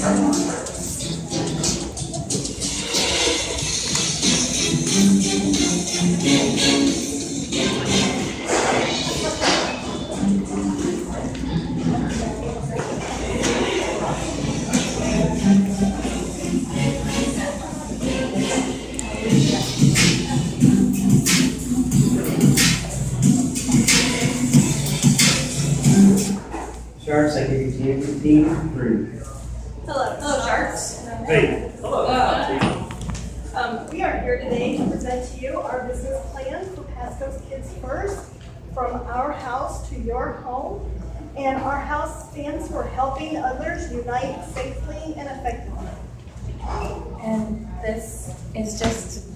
Sharks, I give you team 3. Hello. Hello, Sharks. Hey. Hello. We are here today to present to you our business plan for Pasco Kids First, from our house to your home. And our house stands for helping others unite safely and effectively. And this is just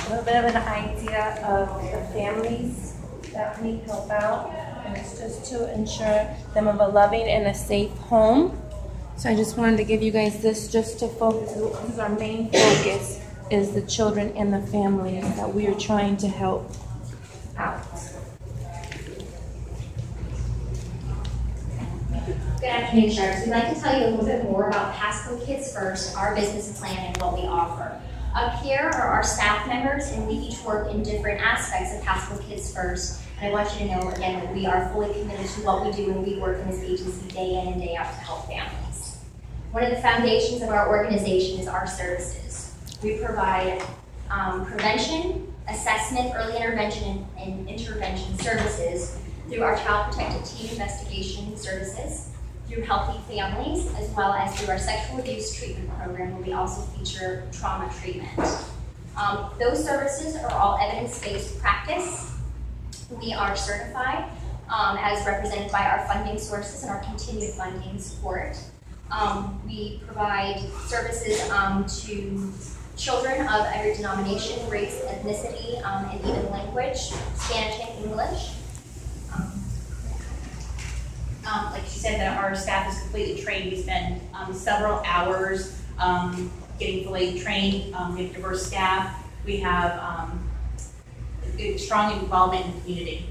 a little bit of an idea of the families that we help out. And it's just to ensure them of a loving and a safe home. So I just wanted to give you guys this just to focus. This is our main focus, is the children and the families that we are trying to help out. Good afternoon, Sharks. We'd like to tell you a little bit more about Pasco Kids First, our business plan, and what we offer. Up here are our staff members, and we each work in different aspects of Pasco Kids First. And I want you to know, again, that we are fully committed to what we do, and we work in this agency day in and day out to help families. One of the foundations of our organization is our services. We provide prevention, assessment, early intervention, and intervention services through our Child Protective Teen Investigation Services, through Healthy Families, as well as through our Sexual Abuse Treatment Program, where we also feature trauma treatment. Those services are all evidence-based practice. We are certified as represented by our funding sources and our continued funding support. We provide services to children of every denomination, race, ethnicity, and even language, Spanish and English. Like she said, that our staff is completely trained. We spend several hours getting fully trained. We have diverse staff. We have strong involvement in the community.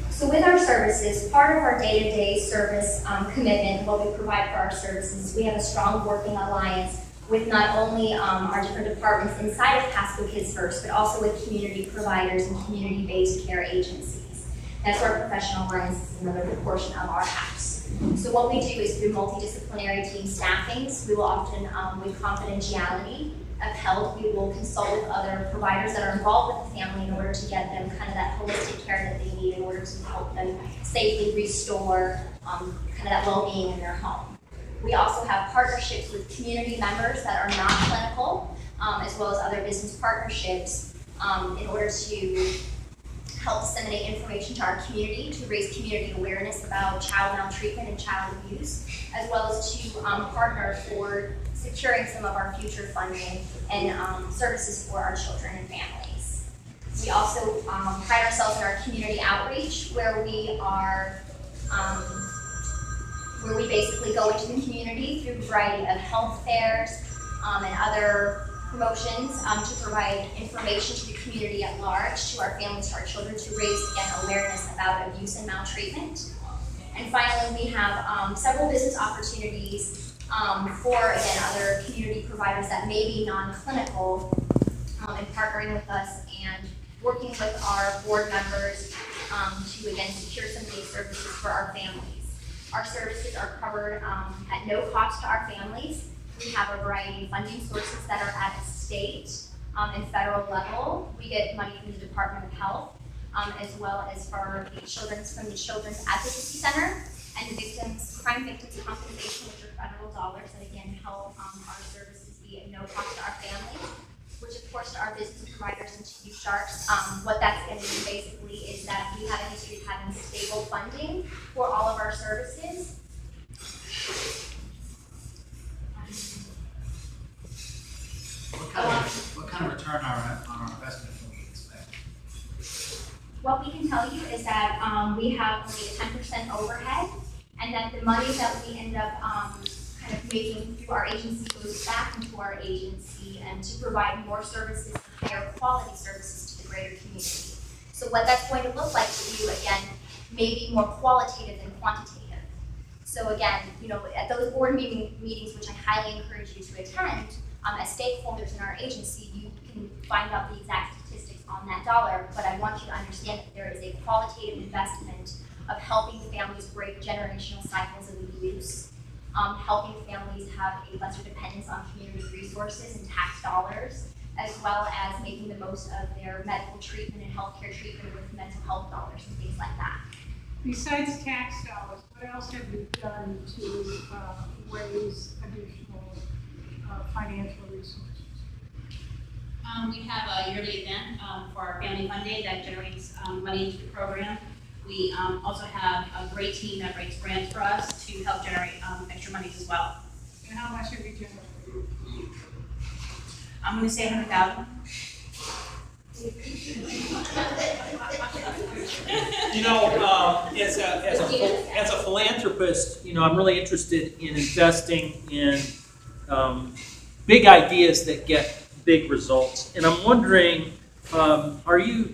So with our services, part of our day-to-day service commitment, what we provide for our services, we have a strong working alliance with not only our different departments inside of Pasco Kids First, but also with community providers and community-based care agencies. That's where our professional alliance is another portion of our house. So what we do is through multidisciplinary team staffings, we will often, with confidentiality upheld, we will consult with other providers that are involved with the family in order to get them kind of that holistic care that they need in order to help them safely restore kind of that well-being in their home. We also have partnerships with community members that are not clinical, as well as other business partnerships in order to help disseminate information to our community, to raise community awareness about child maltreatment and child abuse, as well as to partner for securing some of our future funding and services for our children and families. We also pride ourselves in our community outreach, where we are, where we basically go into the community through a variety of health fairs and other promotions to provide information to the community at large, to our families, to our children, to raise, again, awareness about abuse and maltreatment. And finally, we have several business opportunities for, again, other community providers that may be non-clinical and partnering with us and working with our board members to, again, secure some of these services for our families. Our services are covered at no cost to our families. We have a variety of funding sources that are at a state and federal level. We get money from the Department of Health, as well as from the Children's Advocacy Center and the Crime Victims Compensation, which are federal dollars that again help our services be at no cost to our families, which of course to our business providers and to you Sharks, what that's going to mean basically is that we have a history of having stable funding for all of our services. What kind of return on our investment can we expect? What we can tell you is that we have only a 10% overhead, and that the money that we end up kind of making through our agency goes back into our agency and to provide more services, higher quality services to the greater community. So what that's going to look like to you, again, may be more qualitative than quantitative. So again, at those board meetings, which I highly encourage you to attend, as stakeholders in our agency, you can find out the exact statistics on that dollar, but I want you to understand that there is a qualitative investment of helping families break generational cycles of abuse, helping families have a lesser dependence on community resources and tax dollars, as well as making the most of their medical treatment and healthcare treatment with mental health dollars and things like that. Besides tax dollars, what else have you done to raise additional financial resources? We have a yearly event for our Family Fun Day that generates money into the program. We also have a great team that writes grants for us to help generate extra monies as well. And how much have you generated? I'm going to say 100,000. As a philanthropist, I'm really interested in investing in big ideas that get big results. And I'm wondering, are you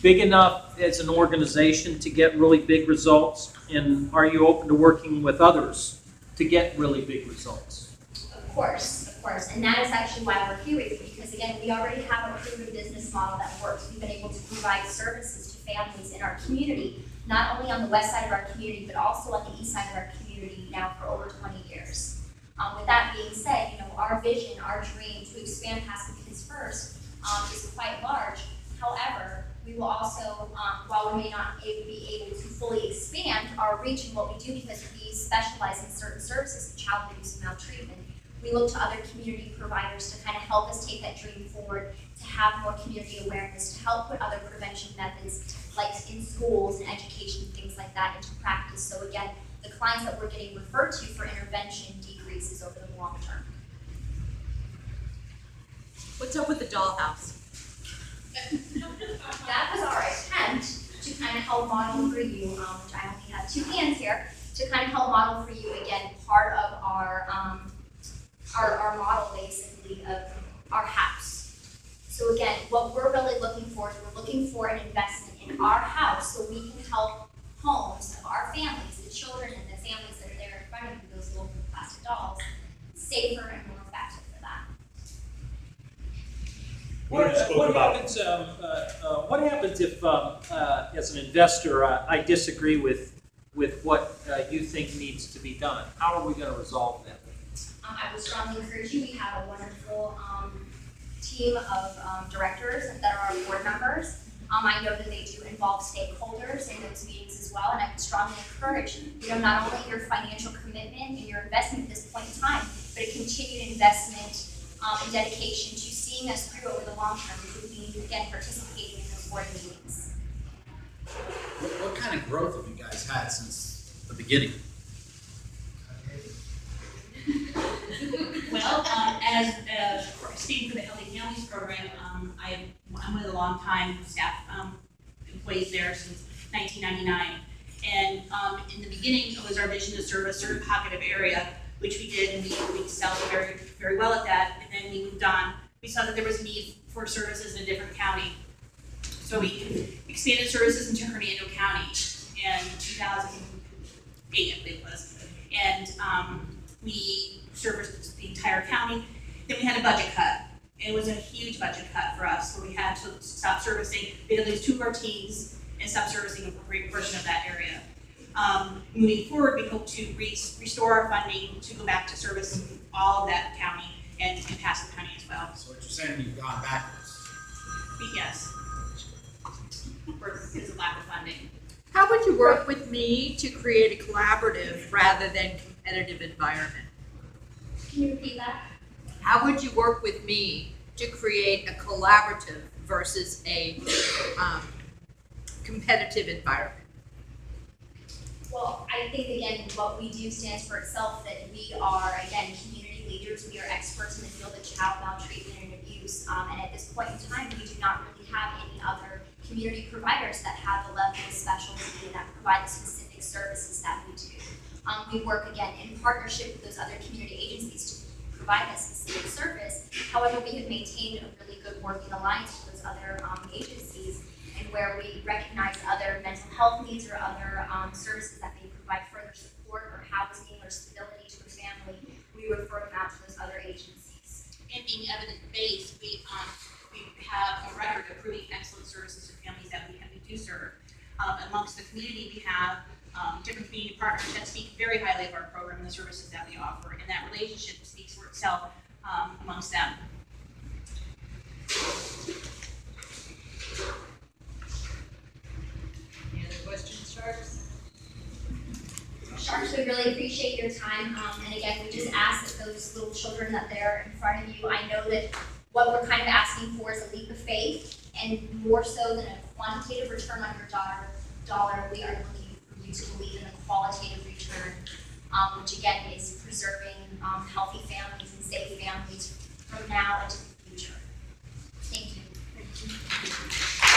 big enough as an organization to get really big results? And are you open to working with others to get really big results? Of course. And that is actually why we're here with you, because again, we already have a proven business model that works. We've been able to provide services to families in our community, not only on the west side of our community, but also on the east side of our community now for over 20 years. With that being said, our vision, our dream to expand Pasco Kids First is quite large. However, we will also, while we may not be able to fully expand our reach in what we do because we specialize in certain services, child abuse and maltreatment, we look to other community providers to kind of help us take that dream forward, to have more community awareness, to help put other prevention methods like in schools and education, things like that into practice. So again, the clients that we're getting referred to for intervention decreases over the long term. What's up with the dollhouse? That was our attempt to kind of help model for you, which I only have 2 hands here, to kind of help model for you, again, part of our model basically of our house. So again, what we're really looking for is we're looking for an investment in our house so we can help homes of our families, the children and the families that are there in front of you, those little plastic dolls, safer and more effective for that. What happens if, as an investor, I disagree with what you think needs to be done? How are we going to resolve that? I would strongly encourage you. We have a wonderful team of directors that are our board members. I know that they do involve stakeholders in those meetings as well, and I would strongly encourage not only your financial commitment and your investment at this point in time, but a continued investment and dedication to seeing us through over the long term, including, again, participating in those board meetings. What kind of growth have you guys had since the beginning? Well, as speaking for the Healthy Families Program, I'm one of the longtime staff employees there since 1999. And in the beginning, it was our vision to serve a certain pocket of area, which we did, and we excelled very, very well at that. And then we moved on. We saw that there was a need for services in a different county. So we expanded services into Hernando County in 2008, I believe it was. And we serviced the entire county. Then we had a budget cut. And it was a huge budget cut for us, where we had to stop servicing. We had to lose 2 of our teams and stop servicing a great portion of that area. Moving forward, we hope to restore our funding to go back to service all of that county and Pasco County as well. So what you're saying, you've gone backwards? Yes, because of lack of funding. How would you work with me to create a collaborative rather than competitive environment? Can you repeat that? How would you work with me to create a collaborative versus a competitive environment? Well, I think, again, what we do stands for itself, that we are, again, community leaders. We are experts in the field of child maltreatment and abuse. And at this point in time, we do not really have any other community providers that have the level of specialty and that provide the specific services that we do. We work, again, in partnership with those other community agencies to provide that specific service. However, we have maintained a really good working alliance with those other agencies, and where we recognize other mental health needs or other services that may provide further support or housing we refer them out to those other agencies. And being evidence-based, we have a record of proving excellent services to families that we do serve. Amongst the community, we have different community partners that speak very highly of our program and the services that we offer, and that relationship speaks for itself amongst them. Any other questions, Sharks? Sharks, we really appreciate your time, and again, we just ask that those little children that they're in front of you, I know that what we're kind of asking for is a leap of faith, and more so than a quantitative return on your dollar, we are looking for you to believe in a qualitative return, which again is preserving healthy families and safe families from now into the future. Thank you. Thank you.